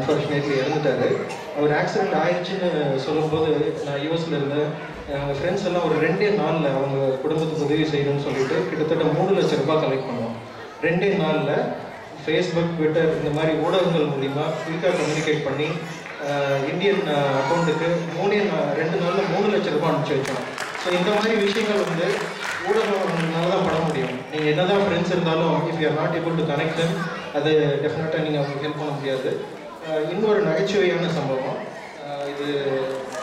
Unfortunately இறந்துட்டார். அவர் accident ஆயிடுச்சுன்னு சொல்லும்போது நான் யூஎஸில் இருந்தேன். எங்கள் ஃப்ரெண்ட்ஸ் எல்லாம் ஒரு 2 நாளில் அவங்க குடும்பத்துக்கு உதவி செய்யணும்னு சொல்லிட்டு கிட்டத்தட்ட 3 லட்சம் ரூபாய் கலெக்ட் பண்ணோம். 2 நாளில் ஃபேஸ்புக், ட்விட்டர் இந்த மாதிரி ஊடகங்கள் மூலிமா குயிக்காக கம்யூனிகேட் பண்ணி இந்தியன் அக்கௌண்ட்டுக்கு 2 நாளில் 3 லட்சம் ரூபாய் அனுப்பிச்சி வச்சோம். ஸோ இந்த மாதிரி விஷயங்கள் வந்து ஊடகங்களால தான் பண்ண முடியும். நீங்கள் என்ன தான் ஃப்ரெண்ட்ஸ் இருந்தாலும் if you are not able to connect them, அது டெஃபினட்டாக நீங்கள் அவங்களுக்கு ஹெல்ப் பண்ண முடியாது. இன்னொரு நகைச்சுவையான சம்பவம் இது.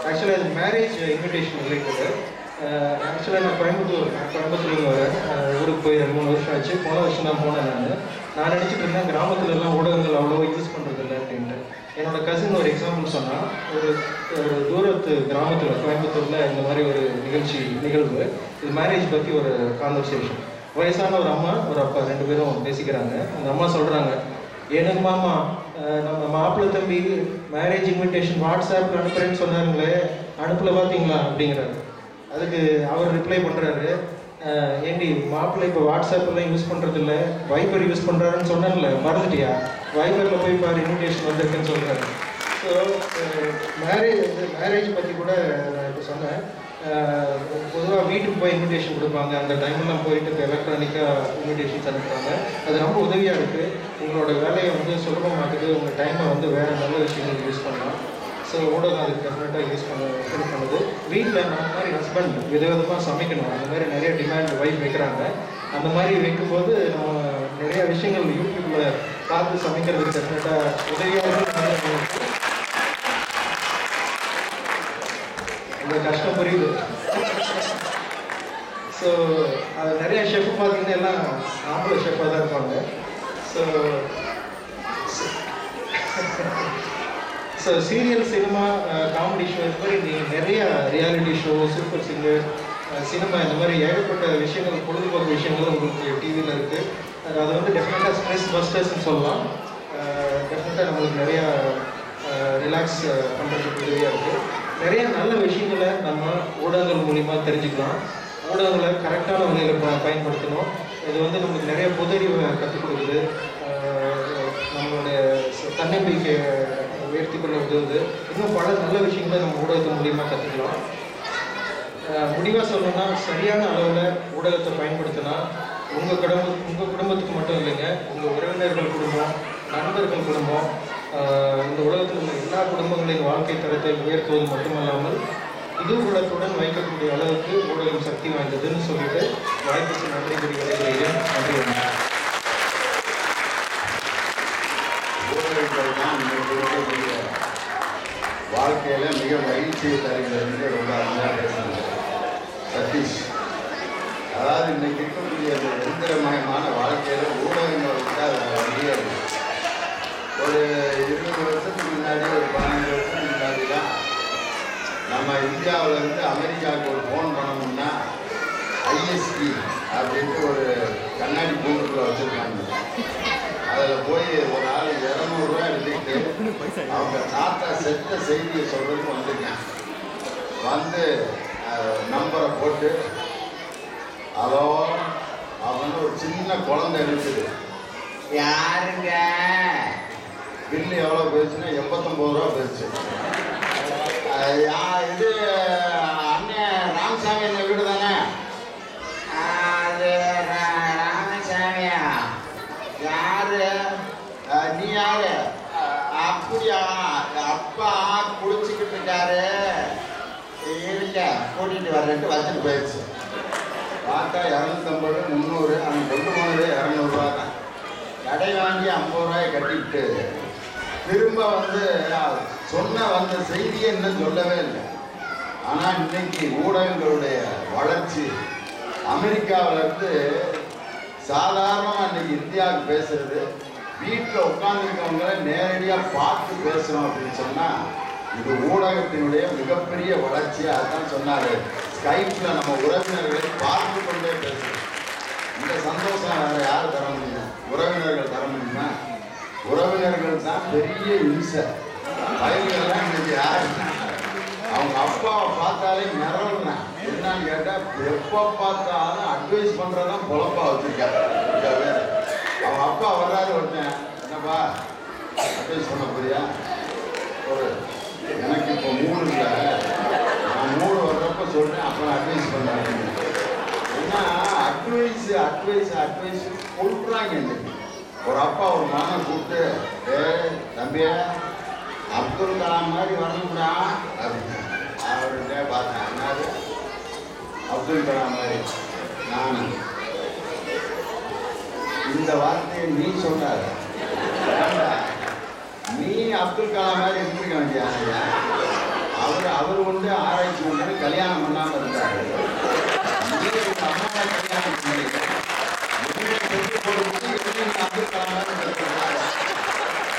ஆக்சுவலாக இது மேரேஜ் இன்விடேஷன் ரிலேட்டடு. ஆக்சுவலாக நான் கோயம்புத்தூர்லேருந்து வரேன். ஊருக்கு போய் 2-3 வருஷம் ஆச்சு. போன வருஷம் தான் போனேன். நான் நினச்சிட்டு இருந்தேன் கிராமத்துலலாம் ஊடகங்கள் அவ்வளோவா யூஸ் பண்ணுறது இல்லை அப்படின்ட்டு. என்னோடய கசின் ஒரு எக்ஸாம்பிள் சொன்னால், ஒரு தூரத்து கிராமத்தில் கோயம்புத்தூரில் இந்த மாதிரி ஒரு நிகழ்வு இது மேரேஜ் பற்றி ஒரு கான்வர்சேஷன். வயசான ஒரு அம்மா ஒரு அப்பா 2 பேரும் பேசிக்கிறாங்க. அந்த அம்மா சொல்கிறாங்க, எனக்கு மாமா நம்ம மாப்பிள்ளை தம்பி மேரேஜ் இன்விடேஷன் வாட்ஸ்அப்பில் அனுப்புகிறேன்னு சொன்னாருங்களே, அனுப்பல பார்த்தீங்களா அப்படிங்கிறாரு. அதுக்கு அவர் ரிப்ளை பண்ணுறாரு, ஏண்டி மாப்பிள்ளை இப்போ வாட்ஸ்அப்பெல்லாம் யூஸ் பண்ணுறதில்ல, வைபர் யூஸ் பண்ணுறாருன்னு சொன்னாங்கல்ல, மறந்துட்டியா? வைபரில் போய் பாரு இன்விடேஷன் வந்திருக்குன்னு சொல்கிறாரு. ஸோ மேரேஜ் பற்றி கூட நான் இப்போ சொன்னேன். பொதுவாக வீட்டுக்கு போய் இன்விடேஷன் கொடுப்பாங்க. அந்த டைம்லாம் போயிட்டு இப்போ எலக்ட்ரானிக்காக இன்விடேஷன்ஸ் அனுப்புகிறாங்க. அது ரொம்ப உதவியாக இருக்குது. உங்களோட வேலையை வந்து சுலபமாக்குது. உங்கள் டைமை வந்து வேறு நல்ல விஷயங்களுக்கு யூஸ் பண்ணலாம். ஸோ ஊடகம் அதுக்கு டெஃபினட்டாக ஹெல்ப் பண்ணுது. வீட்டில் நம்ம மாதிரி ஹஸ்பண்ட் விதவிதமாக சமைக்கணும், அந்த மாதிரி நிறைய டிமாண்ட் வைஃப் வைக்கிறாங்க. அந்த மாதிரி வைக்கும்போது நம்ம நிறையா விஷயங்கள் யூடியூப்பில் பார்த்து சமைக்கிறதுக்கு டெஃபினட்டாக உதவியாக உங்களுக்கு கஷ்டம் புரியுது. ஸோ அது நிறைய ஷெஃப் பார்த்தீங்கன்னா எல்லாம் ஆம்பளை ஷெஃபாக தான் இருப்பாங்க. So serial, cinema, comedy show, இது மாதிரி நீங்கள் நிறைய reality show, super singer, cinema, இந்த மாதிரி ஏகப்பட்ட விஷயங்கள், பொழுதுபோக்கு விஷயங்கள் உங்களுக்கு டிவியில் இருக்குது. அது வந்து டெஃபினட்டாக ஸ்ட்ரெஸ் பஸ்டர்ஸ்ன்னு சொல்லலாம். டெஃபினட்டாக நம்மளுக்கு நிறையா ரிலாக்ஸ் பண்ணுறதுக்கு உதவியாக இருக்குது. நிறைய நல்ல விஷயங்களை நம்ம ஊடகங்கள் மூலிமா தெரிஞ்சுக்கலாம். ஊடகங்களை கரெக்டான வகையில் பயன்படுத்தணும். இது வந்து நம்மளுக்கு நிறைய பொதறிவை கற்றுக் கொடுக்குது. நம்மளுடைய தன்னம்பிக்கை உயர்த்தி கொள்ள உதவுது. இன்னும் பல நல்ல விஷயங்களை நம்ம ஊடகத்தின் மூலிமா கற்றுக்கலாம். முடிவாக சொல்லணும்னா, சரியான அளவில் ஊடகத்தை பயன்படுத்தினா உங்கள் குடும்பத்துக்கு மட்டும் இல்லைங்க, உங்கள் உறவினர்கள் குடும்பம், நண்பர்கள் குடும்பம், இந்த உலகத்தில் உள்ள எல்லா குடும்பங்களின் வாழ்க்கை தரத்தை உயர்த்துவது மட்டுமல்லாமல் இதுகுலத்துடன் வைக்கக்கூடிய அளவுக்கு ஊடகம் சக்தி வாய்ந்ததுன்னு சொல்லிட்டு வாய்ப்புக்கு நன்றி கூறி விடைபெறுகிறேன். நன்றி. ஊடகங்கள் தான் வாழ்க்கையில் மிக மகிழ்ச்சியை தருகிறது. ரொம்ப அருமையாக பேசுகிறது சதீஷ். அதாவது இன்னைக்கு இருக்கக்கூடிய எந்திரமயமான வாழ்க்கையில் ஊடகங்கள் விட்டால் முடியாது. ஒரு 20 வருஷத்துக்கு முன்னாடி, ஒரு 15 வருஷத்துக்கு முன்னாடி தான் நம்ம இந்தியாவிலேருந்து அமெரிக்காவுக்கு ஒரு ஃபோன் பண்ணணும்னா ஐஎஸ்டி அப்படின்ட்டு ஒரு கண்ணாடி கூண்டுக்குள்ளே வச்சுருக்காங்க. அதில் போய் ஒரு ஆள் 200 ரூபா எடுத்துக்கிட்டு அவங்க தாத்தா செத்த செய்தியை சொல்கிறதுக்கு வந்துருக்கேன். வந்து நம்பரை போட்டு அதோ அவனு ஒரு சின்ன குழந்தை இருக்குது, யாருங்க பில்லு எவ்வளோ போயிடுச்சுன்னா 89 ரூபா போயிடுச்சு. இது அண்ணன் ராமசாமி என்ன வீடு தானே? அது ராமசாமியா? யாரு நீ? யாரு? அப்படியா? அப்பா குளிச்சுக்கிட்டு இருக்காரு, இருக்க கூட்டிகிட்டு வரேன்ட்டு வச்சுட்டு போயிடுச்சு. பார்த்தா 250, 300, அவன் கொண்டு போனது 200 ரூபா தான். கடை வாங்கி 50 ரூபாயை கட்டிக்கிட்டு திரும்ப வந்து சொன்ன வந்த செய்தியை இன்னும் சொல்லவே இல்லை. ஆனால் இன்னைக்கு ஊடகங்களுடைய வளர்ச்சி அமெரிக்காவிலேருந்து சாதாரணமாக இன்னைக்கு இந்தியாவுக்கு பேசுறது, வீட்டில் உட்காந்துருக்கவங்களை நேரடியாக பார்த்து பேசுகிறோம் அப்படின்னு சொன்னால் இது ஊடகத்தினுடைய மிகப்பெரிய வளர்ச்சியாக அதுதான் சொன்னார். ஸ்கைப்பில் நம்ம உறவினர்களை பார்த்து கொண்டே பேசுகிறோம். இந்த சந்தோஷம் வேறு யார் தர முடியும்? உறவினர்கள் தர முடியுமா? உறவினர்கள் தான் பெரிய இம்சை. பயிர்கள்லாம் இன்னைக்கு யாரு? அவங்க அப்பாவை பார்த்தாலே மிரள்றேன். என்னன்னு கேட்டால் எப்போ பார்த்தாலும் அட்வைஸ் பண்ணுறதான் பொழப்பா வச்சுருக்காரு. அவங்க அப்பா வர்றாரு, ஒருத்தன் என்னப்பா அட்வைஸ் பண்ண போறியா? மூணுல நான் மூணு வர்றப்ப சொல்றேன், அப்புறம் அட்வைஸ் பண்ணாங்க. ஏன்னா அட்வைஸ் கொடுக்குறாங்க. இன்னைக்கு ஒரு அப்பா ஒரு மகனை கூப்பிட்டு, தம்பி அப்துல் கலாம் மாதிரி வரணும்னா அப்படின்னு அவர்கிட்ட பார்த்தேன். என்னது அப்துல் கலாம் மாதிரி? நான் இந்த வார்த்தையை நீ சொன்னார், நீ அப்துல் கலாம் மாதிரி இருந்திருக்க வேண்டிய ஆசையா? அவர் வந்து ஆராய்ச்சி பண்ணி கல்யாணம் பண்ணாமல் இருந்தார். நீ உங்க அம்மாவை கல்யாணம் பண்ணீங்க, அப்துல் கலாம் மாதிரி இருந்திருக்காரு.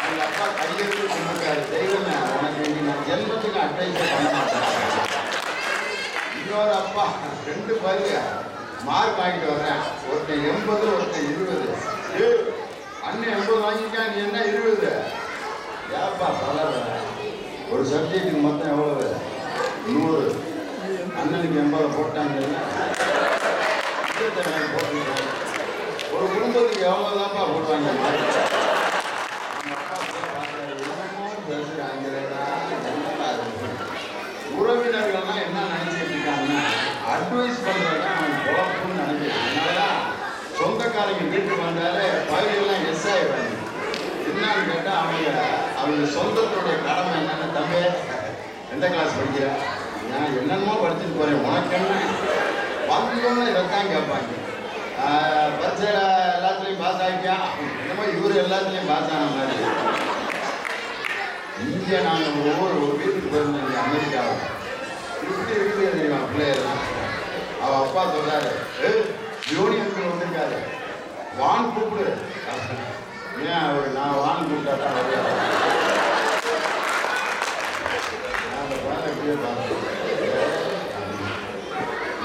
அவங்க அப்பா கையெழுத்து சொன்னாரு, தெய்வமே உனக்கு நான் ஜென்மத்துக்கு அட்வைஸ் பண்ண மாட்டேன். இன்னொரு அப்பா 2 பையங்க மார்க் வாங்கிட்டு வர்றேன், ஒருத்தன் 80, ஒருத்தன் 20. அண்ணன் 80 வாங்கிக்கா, நீ என்ன 20? ஏப்பா பலர் ஒரு சப்ஜெக்ட்டுக்கு மொத்தம் எவ்வளவு? 100. அண்ணனுக்கு 80 போட்டாங்க. ஒரு குடும்பத்துக்கு எவ்வளோதான்ப்பா போடுவாங்க? உறவினர்கள்லாம் என்ன நினைச்சிட்டு இருக்காங்கன்னா, அட்வைஸ் பண்றதுதான் அவன் குழப்பம்னு நினைக்கிறான். அதனாலதான் சொந்தக்காரங்க வீட்டுக்கு வந்தாலே பகுதியெல்லாம் எஸ் ஆயிடுறாங்க. என்னன்னு கேட்டா அவங்க சொந்தத்தினுடைய கடமை என்னன்னா, தம்பி எந்த கிளாஸ் படிக்கிற? நான் என்னென்னமோ படிச்சுட்டு போறேன், உனக்கு என்ன? வந்தோம்னா இதைத்தான் கேட்பாங்க. பரீட்சையில எல்லாத்துலேயும் பாஸ் ஆகிட்டியா? என்னமோ இவர் எல்லாத்துலேயும் பாஸ் ஆன மாதிரி. இங்கே நாங்கள் ஒரு வீட்டுக்கு போயிருந்தோம், இங்கே அமெரிக்காவில். இப்படி இருக்குது தெரியுமா பிள்ளையெல்லாம்? அவள் அப்பா சொல்றாரு, யூனியன்கள் வந்திருக்காரு, வான் கூப்பிடு. ஏன் அவர் நான் வான் கூப்பிட்டாட்டா வருவார்? நான் அந்த குழந்தை எப்படியே பார்த்தேன்.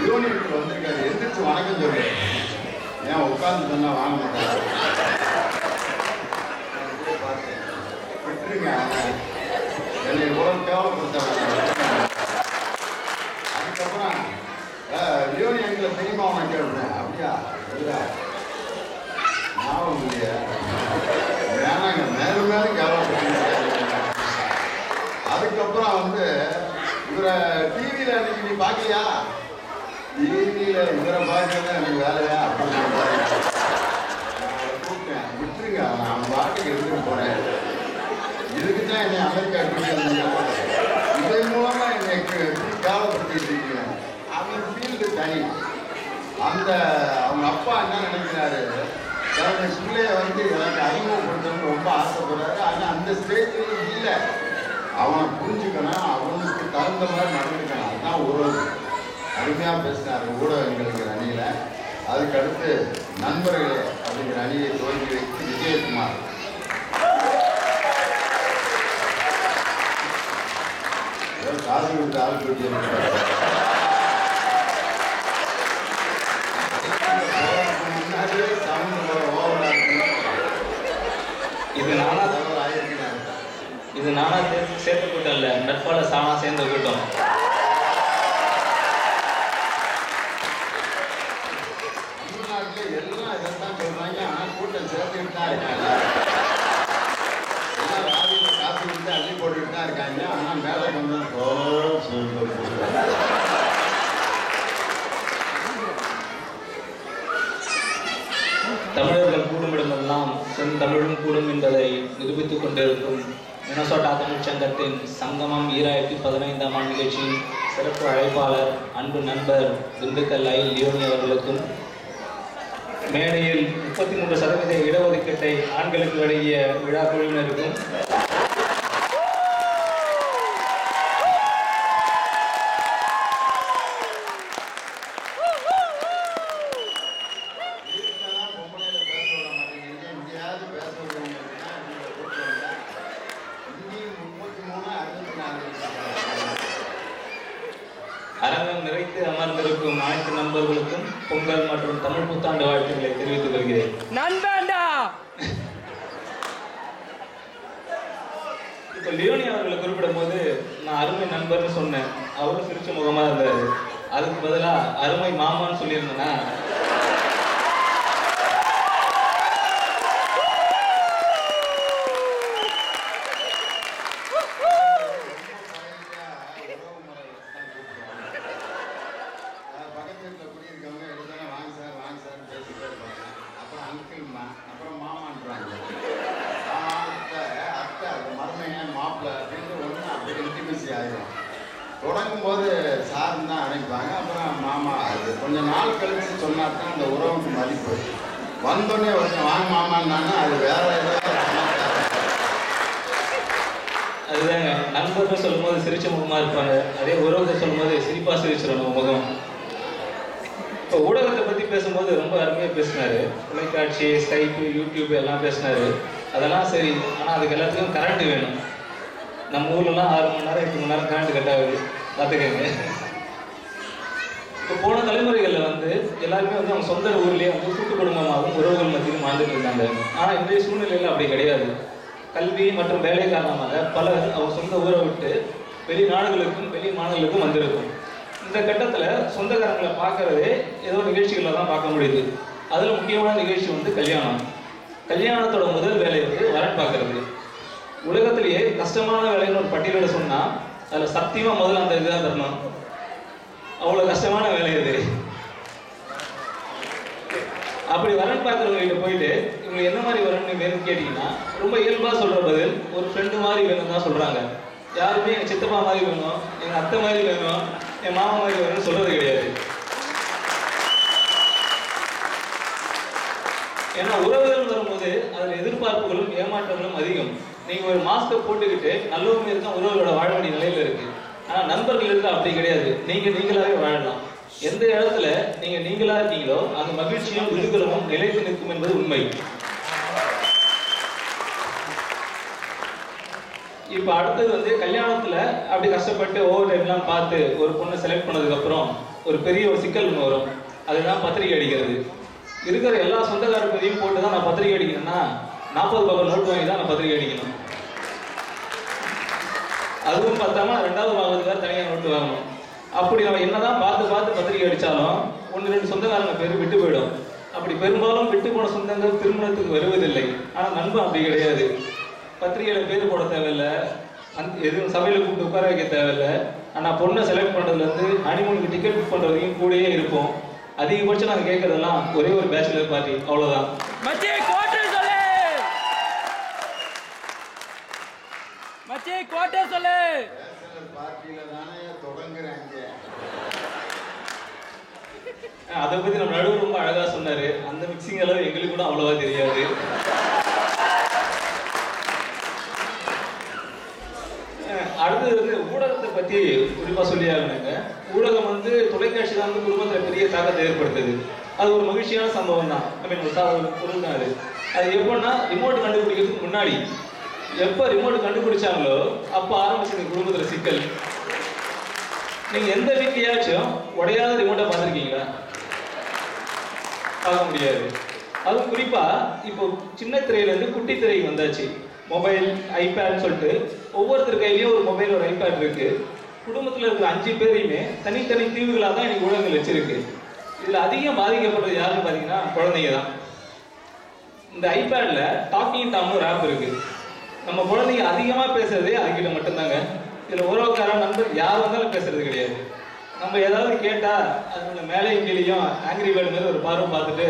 யூனியன்கள் வந்திருக்காரு, எந்திரிச்சு வணக்கம் சொல்லு. ஏன் உட்காந்து சொன்னா வாங்க மாட்டாங்க? பார்த்தேன், விட்டுருங்க, என்னை இவ்வளவு கேவலப்படுத்த. அதுக்கப்புறம் யூனியன்களை தெரியுமா உனக்கு கேட்பேன். அப்படியா? இல்லையா? ஞாபகம் இல்லையா? வேணாங்க, மேலும் மேலும் கேவலப்படுத்த. அதுக்கப்புறம் வந்து இவரை டிவியில் அன்னைக்கு நீ பார்க்கலையா? டிவியில் இவரை பார்க்கல எனக்கு வேலையா அப்படின்னு கூப்பிட்டேன். விட்டுருங்க, நான் பாட்டுக்கு எடுத்துட்டு போறேன். இதுக்கு தான் என்னை அமெரிக்கா கூட்டிட்டு இதன் மூலமா என்னை கேவலப்படுத்திட்டு இருக்கீங்க. அவன் ஃபீல்டு தனி. அவங்க அப்பா என்ன நினைக்கிறாரு, தன்னுடைய பிள்ளைய வந்து எனக்கு அறிமுகப்படுத்தணும்னு ரொம்ப ஆசைப்படுறாரு. ஆனால் அந்த ஸ்டேஜ்லேயும் இல்லை. அவனை புரிஞ்சுக்கணும், அவனுக்கு தகுந்த மாதிரி நடந்துக்கணும். அதுதான் உறவு. அருமையாக பேசினார் ஊடகங்கள் அணியில். அதுக்கடுத்து நண்பர்களே அப்படிங்கிற அணியை துவங்கி வைத்து விஜயகுமார். காசு கொடுத்து ஆள் கூட்டி முன்னாடியே சவுண்ட் ஓவரா இருக்கு. இது நானா சேர்ந்த கூட்டம் இல்லை, நட்பால சாணா சேர்ந்த கூட்டம். தமிழ்நாட்டில் எல்லாம் இதைத்தான் சொல்றாங்க. ஆனால் கூட்டம் சேர்த்துக்கிட்டு தான் இருக்காங்க. எல்லாம் ராதியில காசு கொடுத்து அள்ளி போட்டுக்கிட்டு தான் இருக்காங்க. ஆனால் மேலே கொஞ்சம் தமிழர்கள் கூடுமிடமெல்லாம் செந்தமிழும் கூடும் என்பதை நிரூபித்துக் கொண்டிருக்கும் மினசோட்டா தமிழ்ச் சங்கத்தின் சங்கமம் 2015ஆம் ஆண்டு நிகழ்ச்சியின் சிறப்பு அழைப்பாளர் அன்பு நண்பர் திண்டுக்கல் ஐ லியோனி அவர்களுக்கும், மேடையில் 33% இடஒதுக்கீட்டை ஆண்களுக்கு வழங்கிய விழா குழுவினருக்கும், அரங்கம் நிறைத்து அமர்ந்திருக்கும் அனைத்து நண்பர்களுக்கும் பொங்கல் மற்றும் தமிழ் புத்தாண்டு வாழ்த்துக்களை தெரிவித்துக் கொள்கிறேன். நண்பன்டா. இப்போ லியோனி அவர்களை குறிப்பிடும் போது நான் அருமை நண்பர்னு சொன்னேன். அவரும் சிரிச்ச முகமா இருந்தாரு. அதுக்கு பதிலா அருமை மாமான்னு சொல்லியிருந்தேன்னா ஆயிடும். தொடங்கும் போது சார்னு தான் அழைப்பாங்க. அப்புறம் மாமா அது கொஞ்சம் நாள் கழிச்சு சொன்னா தான் அந்த உறவுக்கு மதிப்பு. வந்தோடனே வாங்க மாமான்னாங்கன்னா அது வேற ஏதாவது. அதுதாங்க, நண்பர்கள் சொல்லும்போது சிரிச்ச முகமாக இருப்பாங்க, அதே உறவுகள் சொல்லும்போது சிரிப்பாக சிரிச்சிடணும் முகம். இப்போ ஊடகத்தை பற்றி பேசும்போது ரொம்ப அருமையாக பேசினார். தொலைக்காட்சி, ஸ்கைப்பு, யூடியூப் எல்லாம் பேசினார். அதெல்லாம் சரி, ஆனால் அதுக்கு எல்லாத்துக்கும் கரண்ட் வேணும். நம்ம ஊர்லலாம் 6 மணி நேரம் 8 மணி நேரம் கரண்ட் கட் ஆகுது, பார்த்துக்கங்க. இப்போ போன தலைமுறைகளில் வந்து எல்லாருமே வந்து அவங்க சொந்த ஊர்லேயே வந்து கூட்டு குடும்பமாகவும் உறவுகள் மத்தியிலும் வாழ்ந்துட்டு இருந்தாங்க. ஆனால் இன்றைய சூழ்நிலையில் அப்படி கிடையாது. கல்வி மற்றும் வேலை காரணமாக பலர் அவங்க சொந்த ஊரை விட்டு வெளிநாடுகளுக்கும் வெளி மாநிலங்களுக்கும் வந்திருக்கும். இந்த கட்டத்தில் சொந்தக்காரங்களை பார்க்கறதே ஏதோ நிகழ்ச்சிகளில் தான் பார்க்க முடியுது. அதில் முக்கியமான நிகழ்ச்சி வந்து கல்யாணம். கல்யாணத்தோட முதல் வேலை வந்து வரன் பார்க்கறது. உலகத்திலேயே கஷ்டமான வேலைன்னு ஒரு பட்டியலிட சொன்னால் அதில் சத்தியமாக முதல்ல அந்த இதுதான் தரணும். அவ்வளோ கஷ்டமான வேலை இது. அப்படி வரன் பார்க்குறவங்ககிட்ட போயிட்டு இவங்க என்ன மாதிரி வரன் வேணும்னு கேட்டிங்கன்னா ரொம்ப இயல்பாக சொல்கிற பதில் ஒரு ஃப்ரெண்டு மாதிரி வேணும்னு தான் சொல்கிறாங்க. யாருமே எங்கள் சித்தப்பா மாதிரி வேணும், எங்கள் அத்தை மாதிரி வேணும், என் மாமா மாதிரி வேணும்னு சொல்கிறது கிடையாது. ஏன்னா உறவுகள் வரும்போது அதில் எதிர்பார்ப்புகளும் ஏமாற்றங்களும் அதிகம். நீங்கள் ஒரு மாஸ்கை போட்டுக்கிட்டு நல்லவங்க இருந்தால் உறவுகளோட வாழ வேண்டிய நிலையில் இருக்குது. ஆனால் நண்பர்கள் இருந்தால் அப்படி கிடையாது. நீங்களாகவே வாழலாம். எந்த இடத்துல நீங்களா இருக்கீங்களோ அந்த மகிழ்ச்சியும் விடுதலும் நிலைத்து நிற்கும் என்பது உண்மை. இப்போ அடுத்தது வந்து கல்யாணத்துல அப்படி கஷ்டப்பட்டு ஓவர் டைம்லாம் பார்த்து ஒரு பொண்ணை செலக்ட் பண்ணதுக்கு அப்புறம் ஒரு பெரிய ஒரு சிக்கல் ஒன்று வரும். அதுதான் பத்திரிகை அடிக்கிறது. இருக்கிற எல்லா சொந்தக்காரர்களையும் போட்டு தான் நான் பத்திரிகை அடிக்கணும்னா 40 ரூபாய் நோட்டு வாங்கி தான் நான் பத்திரிகை அடிக்கணும். அதுவும் பார்த்தாம 2வது பாகத்துக்காக தனியாக நோட்டு வாங்கணும். அப்படி நம்ம என்னதான் பார்த்து பத்திரிகை அடித்தாலும் 1-2 சொந்தக்காரங்க பேர் விட்டு போயிடும். அப்படி பெரும்பாலும் விட்டு போன சொந்தங்கள் திருமணத்துக்கு வருவதில்லை. ஆனால் நண்பன் அப்படி கிடையாது. பத்திரிகையில் பேர் போட தேவையில்லை, எதுவும் சபையில் கூப்பிட்டு உட்கார வைக்க தேவையில்லை. ஆனால் பொண்ணை செலக்ட் பண்ணுறதுலேருந்து ஹனிமூனுக்கு டிக்கெட் புக் பண்ணுறதையும் கூடயே இருப்போம். அதிகபட்சம் நாங்கள் கேட்கறதெல்லாம் ஒரே ஒரு பேச்சுலர் பார்ட்டி, அவ்வளோதான். அதை பத்தி நம்ம நடுவர் ரொம்ப அழகா சொன்னாரு. அந்த மிக்சிங் அளவு எங்களுக்கு கூட அவ்வளவா தெரியாது. அடுத்தது வந்து ஊடகத்தை பத்தி குறிப்பா சொல்லி ஆகணுங்க. ஊடகம் வந்து தொலைக்காட்சி தான் வந்து குடும்பத்துல பெரிய தாக்கத்தை ஏற்படுத்துது. அது ஒரு மகிழ்ச்சியான சம்பவம் தான். ஒரு பொருள் தான் அது. அது எப்படின்னா ரிமோட் கண்டுபிடிக்கிறதுக்கு முன்னாடி எப்போ ரிமோட் கண்டுபிடிச்சாங்களோ அப்போ ஆரம்பிச்சது குடும்பத்துல சிக்கல். நீங்க எந்த வீட்லயாச்சும் உடையாத ரிமோட்டை பார்த்துருக்கீங்களா? பார்க்க முடியாது. அதுவும் குறிப்பா இப்போ சின்ன திரையிலேருந்து குட்டி திரைக்கு வந்தாச்சு. மொபைல், ஐபேட்னு சொல்லிட்டு ஒவ்வொருத்தர் கையிலையும் ஒரு மொபைல், ஒரு ஐபேட் இருக்கு. குடும்பத்தில் இருக்கிற 5 பேரையுமே தனித்தனி தீவுகளாக தான் இன்னைக்கு ஊடகங்கள் வச்சிருக்கு. இதில் அதிகம் பாதிக்கப்படுறது யாருன்னு பார்த்தீங்கன்னா குழந்தைங்க தான். இந்த ஐபேடில் டாக்கிங் டாம்னு ஒரு ஆப் இருக்கு. நம்ம குழந்தைங்க அதிகமாக பேசுறதே அதுக்கிட்ட மட்டும்தாங்க. இதில் உறவுக்காரன் நண்பர் யார் வந்தாலும் பேசுறது கிடையாது. நம்ம ஏதாவது கேட்டால் அதோட மேலே இங்கேயும் ஆங்கிரி பேர்டு மாதிரி ஒரு பார்வை பார்த்துட்டு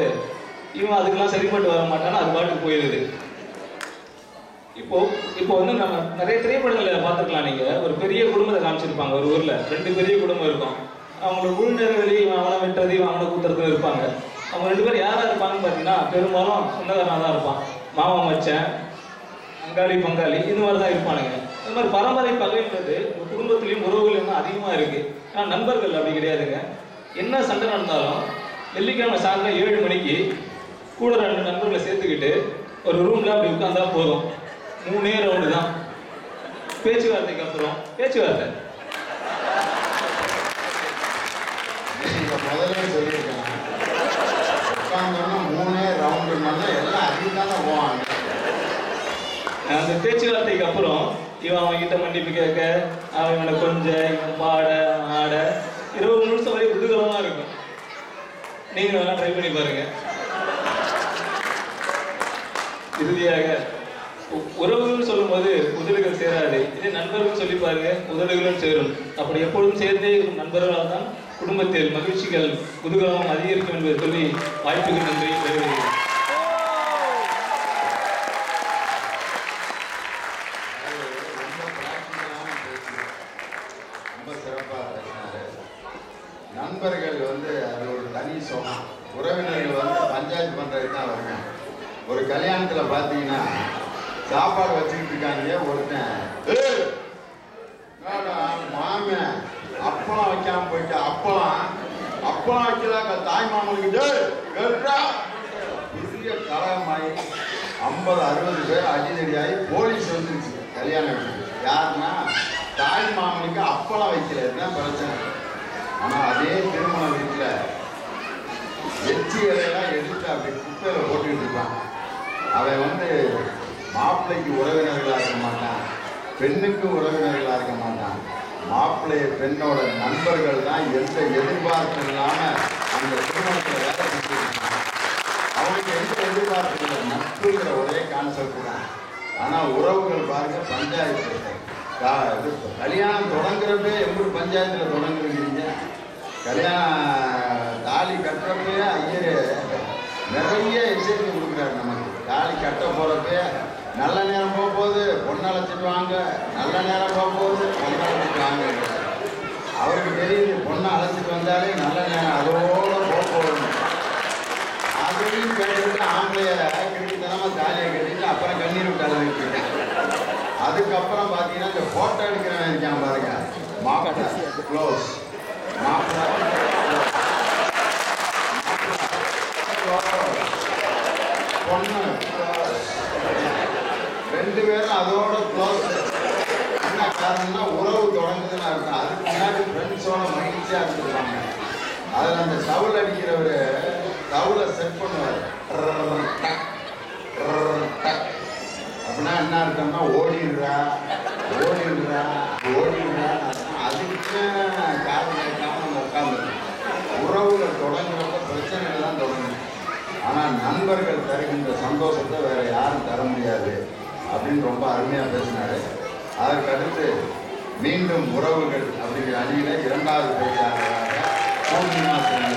இவன் அதுக்கெல்லாம் சரிப்பட்டு வர மாட்டானா அது பாட்டுக்கு போயிடுது. இப்போ வந்து நம்ம நிறைய திரைப்படங்களில் பார்த்துக்கலாம். நீங்கள் ஒரு பெரிய குடும்பத்தை காமிச்சிருப்பாங்க. ஒரு ஊரில் 2 பெரிய குடும்பம் இருக்கும். அவங்களோட முழு நேர வெளியே இவன் அவனை வெட்டுறது, இவன் அவனை கூத்துறதுன்னு இருப்பாங்க. அவங்க 2 பேரும் யாராக இருப்பாங்கன்னு பார்த்தீங்கன்னா பெரும்பாலும் சொந்தக்காரனாக தான் இருப்பான். மாமா மச்சான், அங்காளி பங்காளி, இந்த மாதிரி தான் இருப்பானுங்க. இந்த மாதிரி பரம்பரை பகைன்றது ஒரு குடும்பத்திலையும் உறவுகளையும் அதிகமாக இருக்கு. ஆனால் நண்பர்கள் அப்படி கிடையாதுங்க. என்ன சண்டை நடந்தாலும் வெள்ளிக்கிழமை சாயந்தரம் 7 மணிக்கு கூட 2 நண்பர்களை சேர்த்துக்கிட்டு ஒரு ரூம்ல அப்படி உட்கார்ந்தா போதும். 3 ரவுண்டு தான். பேச்சுவார்த்தைக்கு அப்புறம் பேச்சுவார்த்தை. முதல்ல சொல்லியிருக்கேன், உட்காந்தோன்னா 3 ரவுண்டுனால எல்லாம் அதிகம் தானே போவாங்க. அந்த பேச்சுவார்த்தைக்கு அப்புறம் இவன் அவன்கிட்ட மன்னிப்பு கேட்க, அவன் இவனை கொஞ்சம் இவன் பாட ஆட 20 நிமிஷம் வரை குதூகலமாக இருக்கும். நீங்கள் வேணா ட்ரை பண்ணி பாருங்க. இறுதியாக உறவுகள் சொல்லும்போது உதடுகள் சேராது. இதே நண்பர்கள் சொல்லி பாருங்க, உதடுகளும் சேரும். அப்படி எப்பொழுதும் சேர்ந்தே இருக்கும் நண்பர்களால் தான் குடும்பத்தில் மகிழ்ச்சிகள் குதூகலம் அதிகரிக்கும் என்பதை சொல்லி வாய்ப்புக்கு நன்றி வருகிறேன். ரொம்ப சிறப்பாக பேசினாரு. நண்பர்கள் வந்து அது ஒரு தனி சொகம். உறவினர்கள் வந்து பஞ்சாயத்து பண்ணுறதுக்கு தான் வருங்க. ஒரு கல்யாணத்தில் பார்த்தீங்கன்னா சாப்பாடு வச்சுக்கிட்டு இருக்காங்க. ஒருத்தன் மாமன் அப்பளம் வைக்காம போயிட்டு அப்பளம் வைக்கலாங்க தாய் மாமனுக்கு பெரிய கலகமாயி 50-60 பேர் அடிதடியாகி போலீஸ் வந்துருச்சு. கல்யாணம் யாருன்னா தாய் மாமனுக்கு அப்பளம் வைக்கிறதுதான் பிரச்சனை. ஆனால் அதே திருமண வீட்டில் எச்சி இலையெல்லாம் எடுத்து அப்படி குப்பையில் போட்டுக்கிட்டு இருப்பான். அவன் வந்து மாப்பிள்ளைக்கு உறவினர்களாக இருக்க மாட்டான், பெண்ணுக்கு உறவினர்களாக இருக்க மாட்டான். மாப்பிள்ளைய பெண்ணோட நண்பர்கள் தான் எந்த எதிர்பார்ப்பு இல்லாமல் அந்த திருமணத்தில் வேலை செஞ்சுருக்கான். அவனுக்கு எந்த எதிர்பார்ப்பு இல்லை, நட்புங்கிற ஒரே கான்செப்ட் தான். ஆனால் உறவுகள் பாருங்க பஞ்சாயத்து. கல்யாணம் தொடங்குறப்பே எப்படி பஞ்சாயத்தில் தொடங்குறீங்க? கல்யாணம் தாலி கட்டுறப்பே ஐயர் நிறைய எச்சரிக்கை கொடுக்குறாரு நமக்கு. தாலி கட்ட போகிறப்பே நல்ல நேரம் போக போகுது பொண்ணு அழைச்சிட்டு வாங்க, நல்ல நேரம் போக போகுது பொண்ணு அழைச்சிட்டு வாங்க. அவருக்கு தெரியுது பொண்ணை அழைச்சிட்டு வந்தாலே நல்ல நேரம் அதோட போக போகணும். அதையும் கேட்டுக்கிட்டு ஆம்பளைய கிட்டத்தனமாக தாலியை கட்டிட்டு அப்புறம் கண்ணீர் விட்டு அழுதுட்டு. அதுக்கப்புறம் பார்த்தீங்கன்னா இந்த ஃபோட்டோ எடுக்கிறவன் இருக்கான் பாருங்க, மாப்பிள்ளை க்ளோஸ், மாப்பிள்ளை பொண்ணு ரெண்டு பேரும் அதோட க்ளோஸ். என்ன காரணம்னா உறவு தொடங்குதுன்னு அர்த்தம். அதுக்கு முன்னாடி ஃப்ரெண்ட்ஸோட மகிழ்ச்சியாக இருந்துருக்காங்க. அதில் அந்த டவுல் அடிக்கிறவர் டவுலை செட் பண்ணுவார். அப்படின்னா என்ன அர்த்தம்னா ஓடிடுறா. அதுக்கு காரணம் கேட்காம நம்ம உட்காந்துருக்கோம். உறவுகள் தொடங்குறப்ப பிரச்சனைகள் தான் தொடங்கும். ஆனால் நண்பர்கள் தருகின்ற சந்தோஷத்தை வேற யாரும் தர முடியாது அப்படின்னு ரொம்ப அருமையாக பேசினாரு. அதற்கடுத்து மீண்டும் உறவுகள் அப்படிங்கிற அணியில 2வது பேச்சாளராக பூர்ணிமா செல்வி.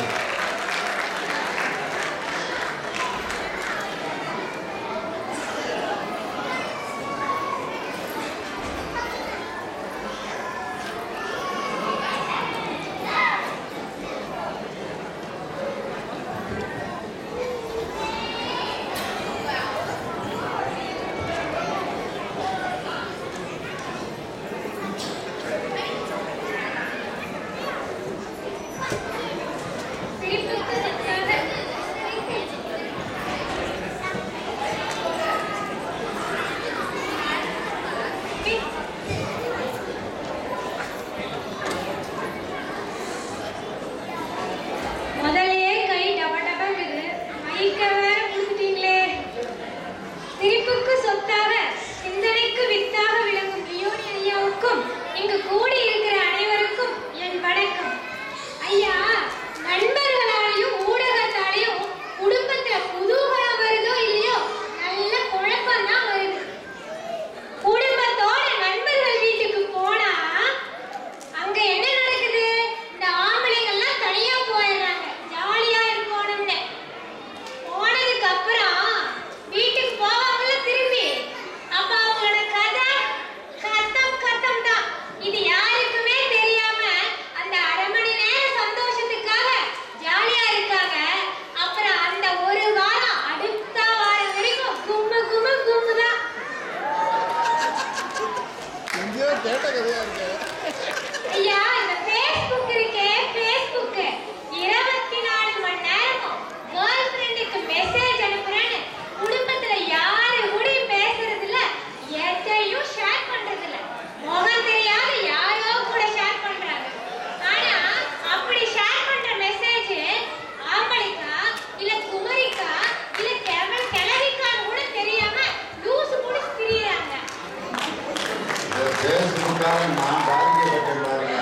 நான் பாதிக்கப்பட்ட பாருங்க.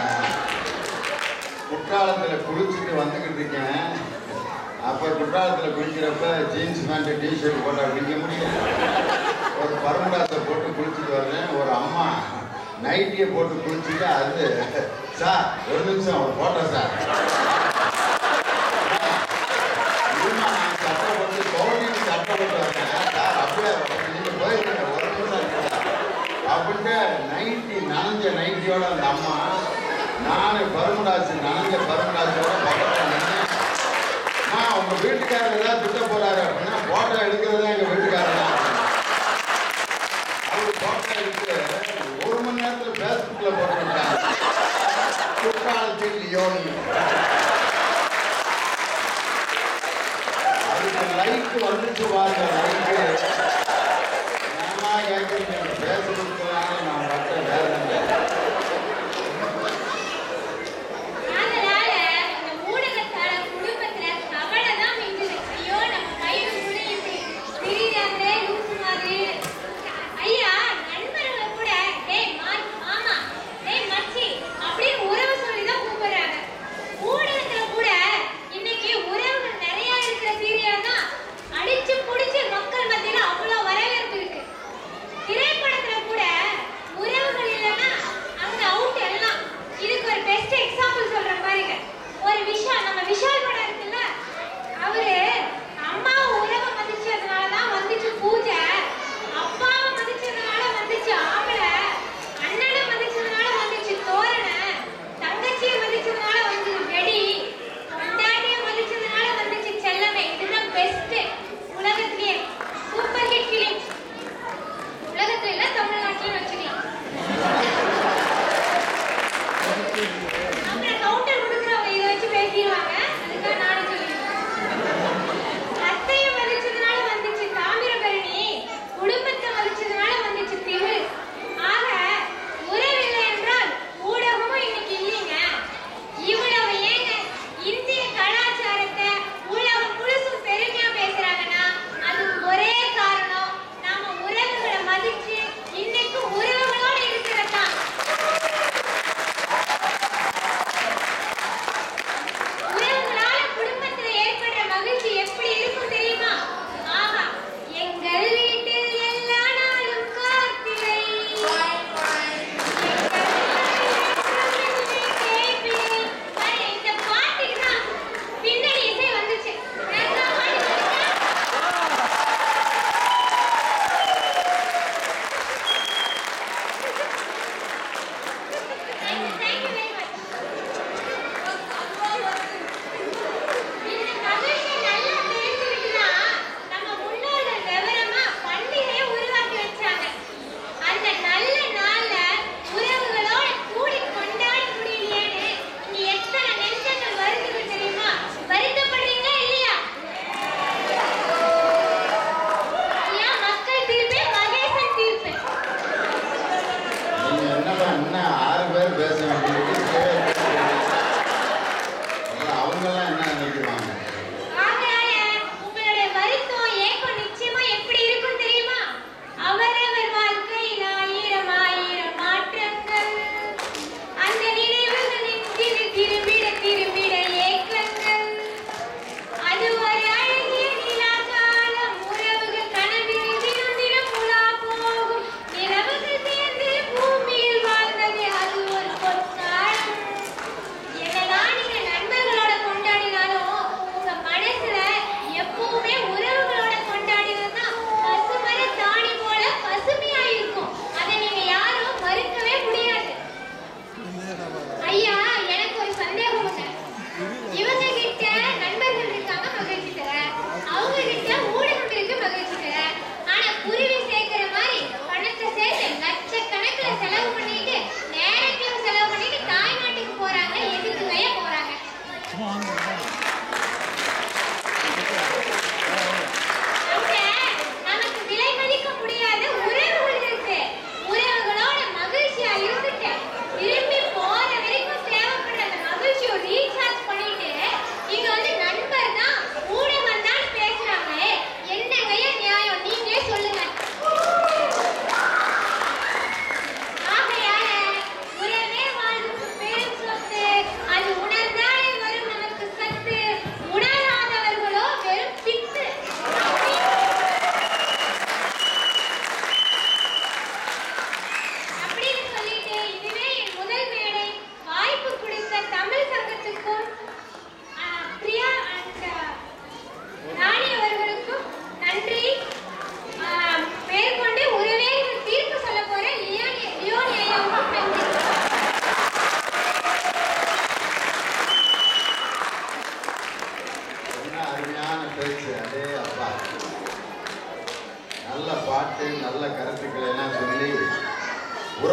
குற்றாலத்தில் குளிச்சுட்டு வந்துக்கிட்டு இருக்கேன். அப்போ குற்றாலத்தில் குளிக்கிறப்ப ஜீன்ஸ் பேண்ட்டு டிஷர்ட் போட்டால் குளிக்க முடியும். ஒரு பரமடாசை போட்டு குளிச்சுட்டு வர்றேன். ஒரு அம்மா நைட்டியை போட்டு குளிச்சுட்டு அது சார் ஒரு நிமிஷம் ஒரு ஃபோட்டோ சார் சட்டை போட்டு கவுண்டிக்கு சட்டை போட்டு வரேன் சார் அப்படியே நீங்கள் போயிருக்கீங்க ஒரு நிமிஷம் அப்படின்ட்டு நைட்டி நனைஞ்ச நைட்டியோட அந்த அம்மா நான் பருமராசு நனைஞ்ச பருமராசோட பக்கத்தில் நின்று உங்க வீட்டுக்காரர் ஏதாவது திட்ட போறாரு அப்படின்னா போட்டோ எடுக்கிறது தான் எங்க வீட்டுக்காரர் தான். அவர் போட்டோ எடுத்து 1 மணி நேரத்துல பேஸ்புக்ல போட்டுருக்காங்க. குற்றாலத்தில் லியோனி அதுக்கு லைக் வந்துச்சு பாருங்க. லைக் ஏமா கேட்குறீங்க பேஸ்புக்லாம் நான் பட்ட வேலை ஐயா நண்பர்களை கூட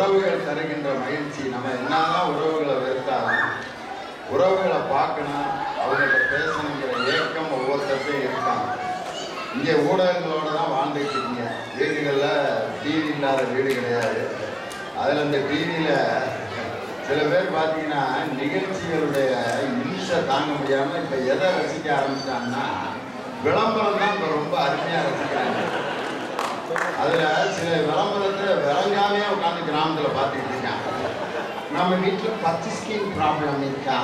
உறவுகள் தருகின்ற மகிழ்ச்சி. நம்ம என்னதான் உறவுகளை வெறுத்தாலும் உறவுகளை பார்க்கணும், அவங்கள்ட்ட பேசணுங்கிற ஏக்கம் ஒவ்வொருத்தருக்கும் இருக்காங்க. இங்கே ஊடகங்களோட தான் வாழ்ந்துட்டு இருக்கீங்க. வீடுகளில் டிவி இல்லாத வீடு கிடையாது. அதில் இந்த டிவியில் சில பேர் பார்த்தீங்கன்னா நிகழ்ச்சிகளுடைய இம்சை தாங்க முடியாமல் இப்போ எதை ரசிக்க ஆரம்பிச்சிட்டாங்கன்னா விளம்பரம் தான் இப்போ ரொம்ப அருமையாக ரசிக்கிறாங்க. அதில் சில விளம்பரத்தை விளங்காமையே உட்காந்து கிராமத்தில் பார்த்துக்கிட்டு இருக்காங்க. நம்ம வீட்டில் 10 ஸ்கின் ப்ராப்ளம் இருக்கா,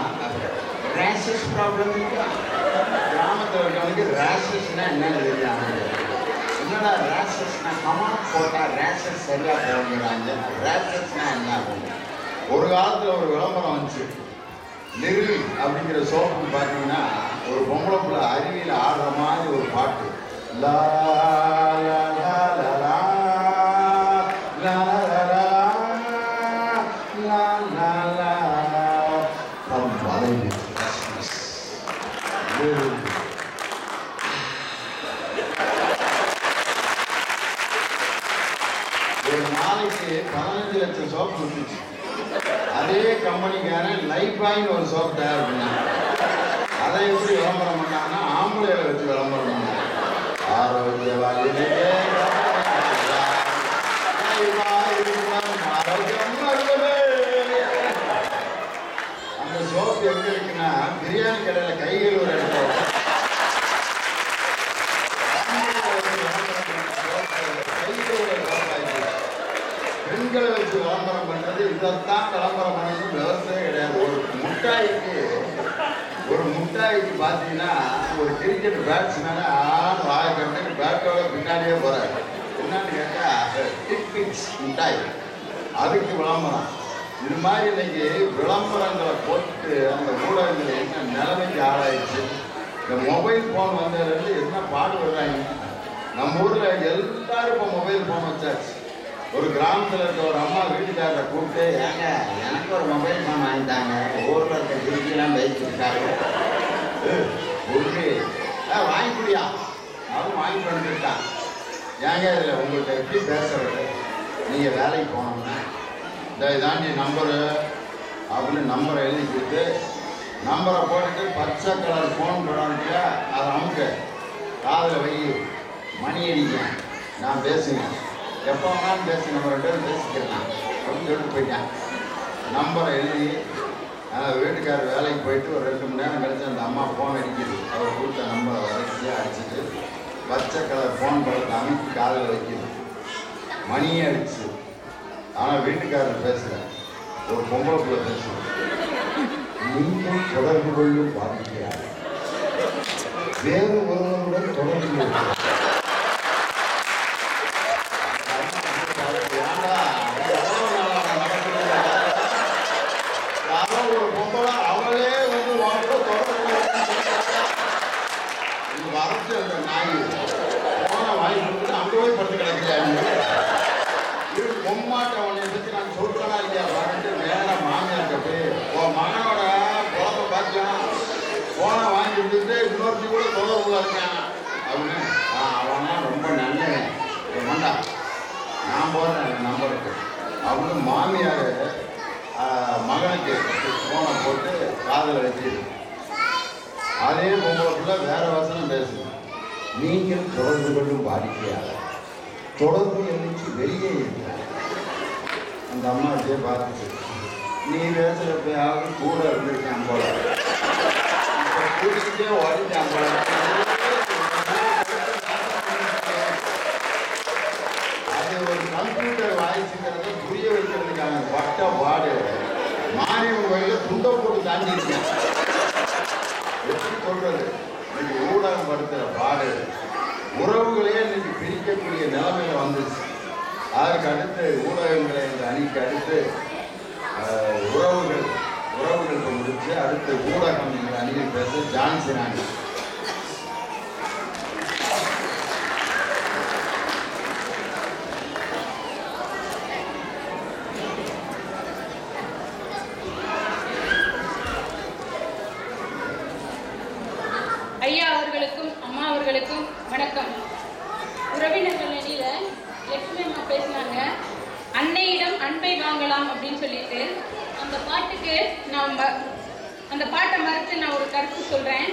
ரேஷஸ் ப்ராப்ளம் இருக்கா. கிராமத்தில் இருக்கவனுக்கு ரேஷஸ்னா என்னன்னு தெரியாம, என்னடா ரேஷஸ்னா கமாண்ட் போட்டால் ரேஷஸ் சரியாக போகிறாங்க. ரேஷஸ்னா என்ன ஆகும்? ஒரு காலத்தில் ஒரு விளம்பரம் வந்துச்சு. நெருவி அப்படிங்கிற சோப்பு பார்த்தீங்கன்னா ஒரு பொம்பளை பிள்ளை அருவியில் ஆடுற மாதிரி ஒரு பாட்டு. லா லா லா லா லா லா லா லா லா லா from Valley Christmas. ஒரு நாளைக்கு 15 லட்சம் சோப்பு வந்துச்சு. அதே கம்பெனிக்காரன் லைஃபாயின்னு ஒரு சோப்பு தயார் பண்ணாங்க. அதை எப்படி விளம்பரம் பண்ணாங்கன்னா ஆம்பளையில வச்சு விளம்பரம் பண்ணாங்க. ஆரோக்கியவாதிகளே அந்த சோப்பு எங்க இருக்குன்னா பிரியாணி கடையில கைகள் ஒரு இடத்துல பெண்களை வச்சு விளம்பரம் பண்றது. இதைத்தான் விளம்பரம் பண்ணது விவசாயம் கிடையாது. ஒரு முட்டாய்க்கு பார்த்தீங்கன்னா ஒரு கிரிக்கெட் பேட்ஸ்மேனை வாய்க்கு பேட்டோட பின்னாடியே போறாரு. என்னன்னு கேட்டா டிக்பிக்ஸ் முட்டாய், அதுக்கு விளம்பரம். இது மாதிரி இன்னைக்கு விளம்பரங்களை போட்டு அந்த ஊடகங்கள் என்ன நிலைமைக்கு ஆளாயிடுச்சு. இந்த மொபைல் ஃபோன் வந்ததுலேருந்து என்ன பாடுபடுறாங்க. நம்ம ஊரில் எல்லாரும் இப்போ மொபைல் ஃபோன் வச்சாச்சு. ஒரு கிராமத்தில் இருக்க ஒரு அம்மா வீட்டுக்காரரை கூப்பிட்டு, ஏங்க எனக்கு ஒரு மொபைல் ஃபோன் வாங்கிட்டாங்க, ஊரில் இருக்க திருச்சியெல்லாம் பேசியிருக்காரு ஒன்று வாங்கி குடியா, அவன் வாங்கி பண்ணிட்டான். ஏங்க இதில் உங்கள்கிட்ட எப்படி பேசுறது, நீங்கள் வேலைக்கு போனோம்னா இதாண்டி நம்பரு அப்படின்னு நம்பரை எழுதி கொடுத்து நம்பரை போட்டுட்டு பச்சை கலர் ஃபோன் போடாண்டியா அதை அமுக்க காதில் வை, மணி அடிக்க, நான் பேசுங்க, எப்போ வேணாலும் பேசி நம்ம 2 பேரும் பேசிக்கலாம் அப்படின்னு சொல்லிட்டு போயிட்டேன். நம்பரை எழுதி வீட்டுக்காரர் வேலைக்கு போயிட்டு ஒரு 2 மணி நேரம் கழிச்சு அந்த அம்மா ஃபோன் அடிக்குது. அவர் கொடுத்த நம்பரை வரிசையாக அடிச்சுட்டு பச்சை கலர் ஃபோன் படத்தை அமைத்து காதில் வைக்குது. மணியே அடிச்சு. ஆனால் வீட்டுக்காரர் பேசுகிறேன், ஒரு பொம்பளை பிள்ளை பேசுகிறேன், நீங்கள் தொடர்பு கொள்ளும் வாடிக்கையாளர் வேறு ஒருவருடன் தொடர்பு கொள்ளும். ஒரு பொம்பளை அவளே வந்து வாங்க தொடர்பு வரைச்சு அந்த நாய் போன வாங்கி கொடுத்துட்டு அங்கே போய் படுத்து கிடக்கிறாங்க. இது பொம்மாட்ட உன்னை பற்றி நான் சொல்றேனா இல்லையா வந்துட்டு நேராக மாமியார்கிட்ட போய் உன் மகனோட குழப்ப பார்க்கலாம், போனை வாங்கி கொடுத்துட்டு இன்னொருத்தி கூட தொடர்புல இருக்கான் அப்படின்னு. அவனா ரொம்ப நல்லவன், வேண்டா நான் போடுறேன் நம்பருக்கு அப்படின்னு மாமியார் மகனுக்கு ஃபோனை போட்டு காதில் வச்சு அதே பொம்பளைக்குள்ள வேற வசனம் பேசுங்க. நீங்கள் தொடர்பு கொள்ளும் வாடிக்கையாளர் தொடர்பு எண்ணிச்சு வெளியே இருக்கிறார். அந்த அம்மா அப்படியே பார்த்துச்சு, நீ பேசுகிறப்பயாவது கூட இருந்திருக்கேன் போல, இப்போ கூட்டிகிட்டே ஓடிட்டான் போல. அது ஒரு கம்ப்யூட்டர் வாய்ஸுங்கிறத புரிய வைக்கிறதுக்கான பட்ட பாடு மாரியம்மன் கோயிலில் துண்டை போட்டு தாண்டி இருக்கேன். எப்படி சொல்றது, இன்னைக்கு ஊடகம் படுத்துகிற பாடு உறவுகளே இன்னைக்கு பிரிக்கக்கூடிய நிலைமையில வந்துச்சு. அதற்கு அடுத்து ஊடகங்களை இந்த அணிக்கு அடுத்து உறவுகளுக்கு முடிச்சு அடுத்து ஊடகம் என்ற அணியில் பேச ஜான்சி ராணி. ஐயா அவர்களுக்கும் அம்மா அவர்களுக்கும் வணக்கம். உறவினர்கள் அணியில லட்சுமி அம்மா பேசினாங்க, அன்னையிடம் அன்பை வாங்க பாட்டுக்கு அந்த பாட்டை மறுத்து நான் ஒரு கருத்து சொல்றேன்.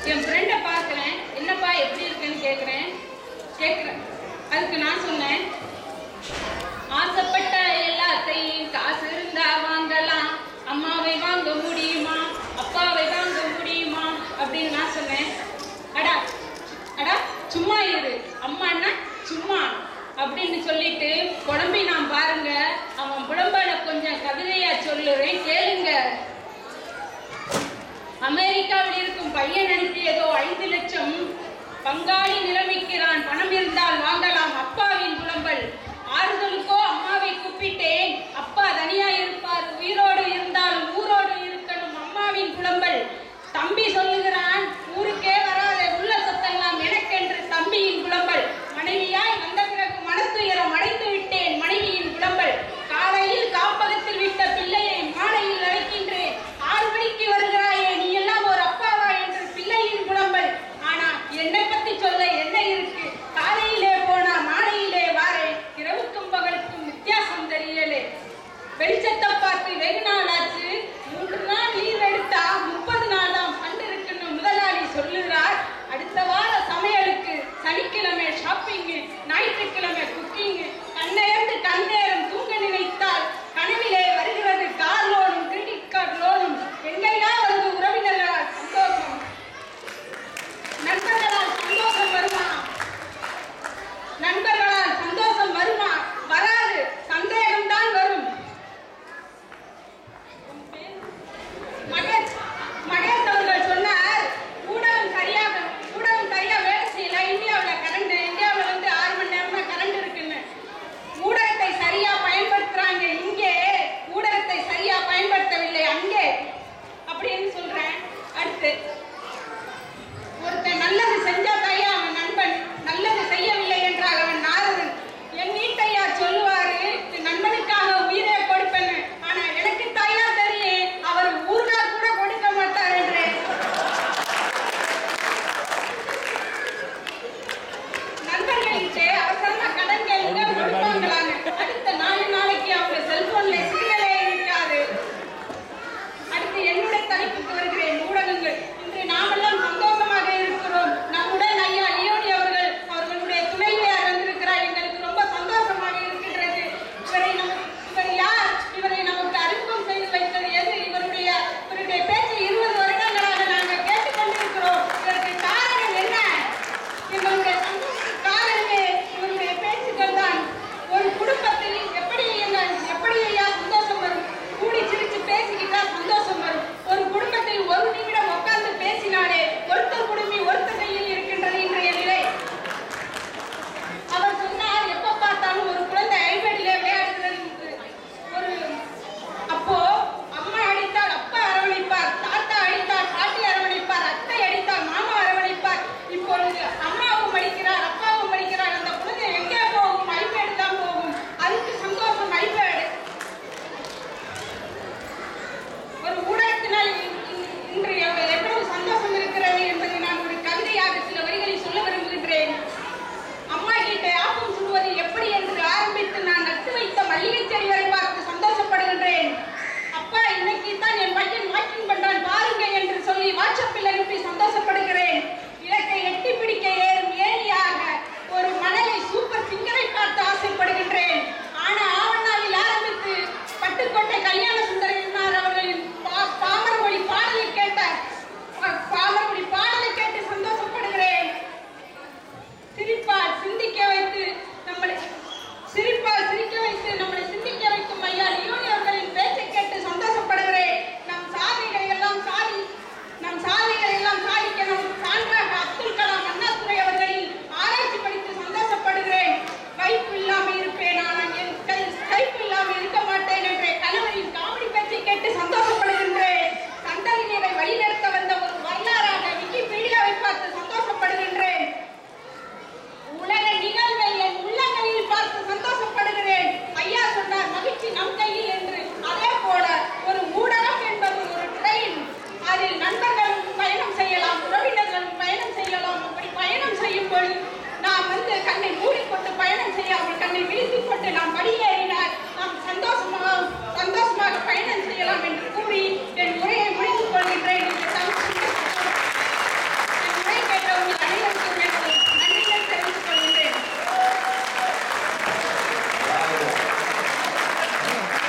என் ஃப்ரெண்டை பார்க்குறேன், என்னப்பா எப்படி இருக்குன்னு கேட்குறேன். அதுக்கு நான் சொன்னேன், ஆசைப்பட்ட எல்லாத்தையும் காசு இருந்தா வாங்கலாம், அம்மாவை வாங்க முடியுமா, அப்பாவை வாங்க முடியுமா அப்படின்னு நான் சொன்னேன். அடா அடா சும்மா இரு, அம்மான்னா சும்மா அப்படின்னு சொல்லிட்டு குழம்பி நான் பாருங்க. அவன் புலம்பான கொஞ்சம் கவிதையா சொல்லுறேன், கேளுங்க. அமெரிக்காவில் இருக்கும் பையன் அனுப்பியதோ 5 லட்சம். பங்காளி நிரம்பிக்கிறான், பணம் இருந்தால் வாங்கலாம், அப்பாவின் புலம்பல். ஆறுதலுக்கோ அம்மாவை கூப்பிட்டேன், அப்பா தனியா இருப்பார், உயிரோடு இருந்தாலும் ஊரோடு இருக்கணும், அம்மாவின் புலம்பல். தம்பி சொல்லுகிறான், ஊருக்கே வராத உள்ள சத்தெல்லாம் எனக்கென்று, தம்பியின் புலம்பல். மனைவியாய் வந்த பிறகு மனத்துயரம் அடைந்து விட்டேன், மனைவியின் புலம்பல். காலையில் காப்பகத்தில் விட்ட பிள்ளையை மாலையில் அழைக்கின்றேன், 6 மணிக்கு வருகிறாயே, நீ எல்லாம் ஒரு அப்பாவா என்று பிள்ளையின் புலம்பல். ஆனா என்னை பத்தி சொல்ல என்ன இருக்கு, காலையிலே போனா மாலையிலே வாரேன், இரவுக்கும் பகலுக்கும்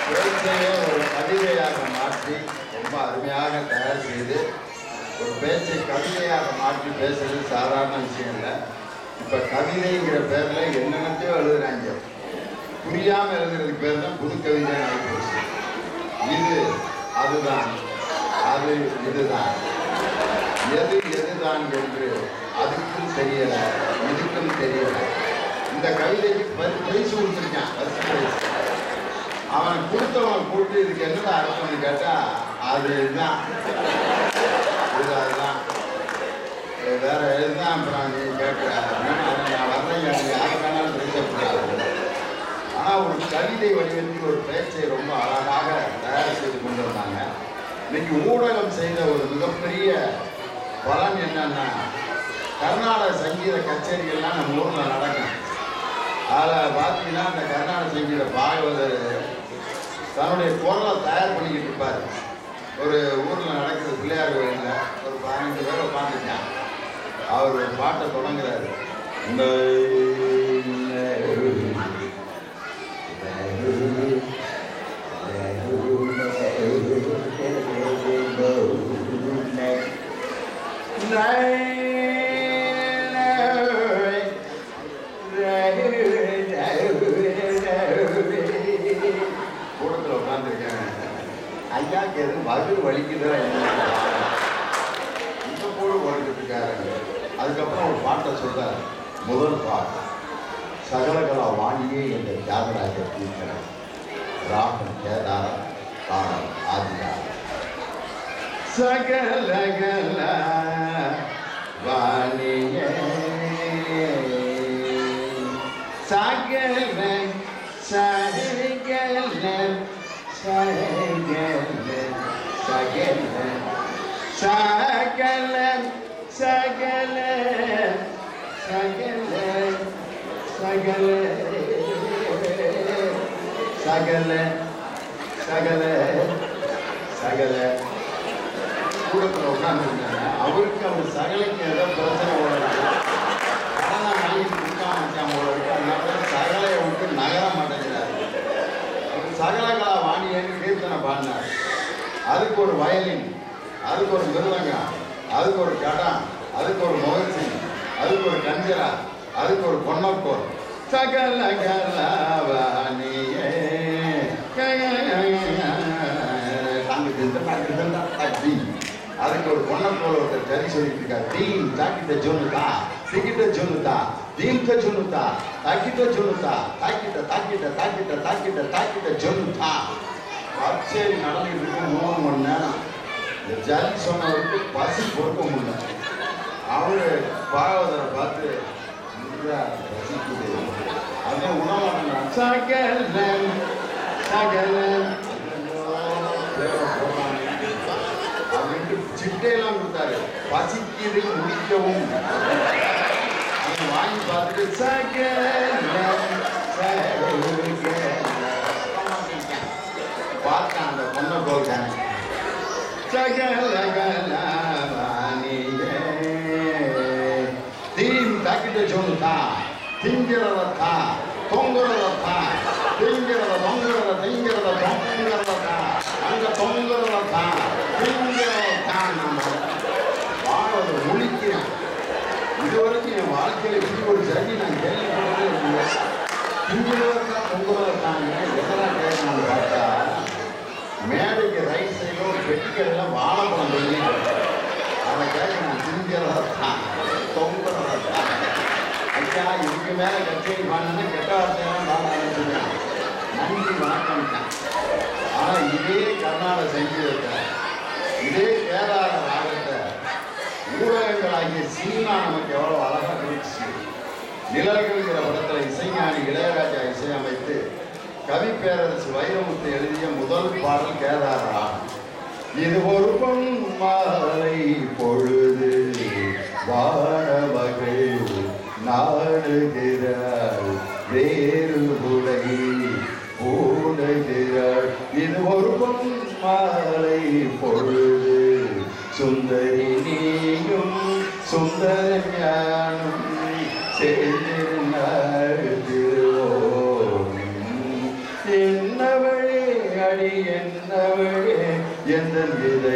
பேச்சையே ஒரு கவிதையாக மாற்றி ரொம்ப அருமையாக தயார் செய்து ஒரு பேச்சை கவிதையாக மாற்றி பேசுறது சாதாரண விஷயம் இல்லை. இப்போ கவிதைங்கிற பேரில் என்னென்னத்தையோ எழுதுறாங்க. புரியாமல் எழுதுறதுக்கு பேர் தான் புது கவிதை ஆகிப்போச்சு. இது அதுதான், அது இதுதான், எது எதுதான் என்று அதுக்கும் தெரியலை, இதுக்கும் தெரியலை. இந்த கவிதைக்கு பரிசு கொடுத்துருக்கான், பரிசு. அவன் கொடுத்தவன் கூப்பிட்டு இதுக்கு என்னடா அர்த்தம்னு கேட்டா அது இதுதான், அதுதான் வேற எதுதான். அப்புறம் நீ கேட்க நான் வர்றேன், யாரை வேணாலும் பேசக்கூடாது. ஆனால் ஒரு கவிதை வடிவத்தில் ஒரு பேச்சை ரொம்ப அழகாக தயார் செய்து கொண்டு வந்தாங்க. இன்னைக்கு ஊடகம் செய்த ஒரு மிகப்பெரிய பலன் என்னன்னா, கர்நாடக சங்கீத கச்சேரிகள்லாம் நம்ம ஊரில் நடக்கும். அதில் பார்த்தீங்கன்னா அந்த கர்நாடக சங்கீத பாகவதர் தன்னுடைய குரலை தயார் பண்ணிக்கிட்டு இருப்பார். ஒரு ஊரில் நடக்குது பிள்ளையார் கோயிலில் ஒரு 15 பேர் உட்காந்துருக்கான். அவர் ஒரு பாட்டை தொடங்குறாரு. கூடத்தில் உட்காந்துருக்காங்க. ஐயாக்கு எது வகு வலிக்குதோ இந்த கூட ஓடிட்டு இருக்காரு. அதுக்கப்புறம் ஒரு பாட்டை சொல்றாரு. முதல் பாட்டு சகலகலா வாணியே என்ற தியாகராஜ தீர்க்கிறார். ராகம் கேதார, தாரம் ஆதியார். சகலகலா வாணியே சகல சகல சகல சகல சகல சகல சகல சகல சகல சகல கூடத்தில் உட்காந்துருந்தாங்க. அவருக்கு அவர் சகலைக்கு ஏதோ பிரச்சனை ஓடலாம், கடனை வாங்கிட்டு கொடுக்காம வச்சாம ஓடுறது. அதனால சகலையை விட்டு நகர மாட்டேங்கிறாரு. அவர் சகலகலா வாணியன்னு கீர்த்தனை பாடினார். அதுக்கு ஒரு வயலின், அதுக்கு ஒரு மிருதங்கம், அதுக்கு ஒரு கடம், அதுக்கு ஒரு முகர்ச்சி, அதுக்கு ஒரு கஞ்சரா, அதுக்கு ஒரு பொன்னக்கோர். சகலகலா வாணியே அதுக்கு ஒரு பொன்னக்கோர் ஒருத்தர் கறி சொல்லிட்டு இருக்காரு. தீம் தாக்கிட்ட ஜொன்னுதா, திக்கிட்ட ஜொன்னுதா, தீம்க ஜொன்னுதா, தாக்கிட்ட ஜொன்னுதா, தாக்கிட்ட தாக்கிட்ட தாக்கிட்ட தாக்கிட்ட தாக்கிட்ட ஜொன்னுதா. கச்சேரி நடந்துட்டு இருக்கும் 3 மணி நேரம். இந்த ஜட்ஜி சொன்னவருக்கு பசி பொறுக்க முடியல. அவரு பாகவதரை பார்த்து பசிக்குது, அதே உணவாக சகலன் சகலன் அப்படின்ட்டு சிட்டையெல்லாம் கொடுத்தாரு. பசிக்குது முடிக்கவும் அவங்க வாங்கி பார்த்துட்டு பார்த்தான் அந்த பொண்ணை போட்டாங்க. தீம் தாக்கிட்ட ஜோனுதா, திங்கிறதா தொங்குறதா, திங்கிறத தொங்குறத திங்கிறத தொங்குறதா, அங்க தொங்குறதா திங்கிறதா. நம்ம வாழ்வதை முழிக்கிறேன். இதுவரைக்கும் என் வாழ்க்கையில் இப்படி ஒரு சரி நான் கேள்விப்பட்டதே இல்லை. திங்கிறதா தொங்குறதாங்க எதெல்லாம் கேட்கணும்னு பார்த்தா, மேடைக்கு ரைட் சைடில் ஒரு பெட்டிக்கடையில் வாழைப்பழம் சொல்லி அதை கேட்க நான் திங்கிறதான் தொங்குறதான். ஐயா இதுக்கு மேலே கச்சேரி பாடினா கெட்ட வார்த்தையெல்லாம் பாட ஆரம்பிச்சுட்டேன். நன்றி வணக்கம். ஆனால் இதே கர்நாடக சங்கீதத்தை, இதே கேதார ராகத்தை ஊடகங்களாகிய சினிமா நமக்கு எவ்வளோ அழகாக இருந்துச்சு. நிழல்கள்ங்கிற படத்தில் இசைஞானி இளையராஜா இசையமைத்து கவி பேரரசு வைரமுத்து எழுதிய முதல் பாடல் கேதார ராகம். இது ஒரு பொன் மாலை பொழுது வானவர்கள் நாடுகிறாள், வேறு உடை ஓடுகிறாள். இது ஒரு பொன் மாலை பொழுது சுந்தரி நீயும் சுந்தர ஞானும் சேர்ந்திருந்தாள் திருவோம். என்னவளே விதை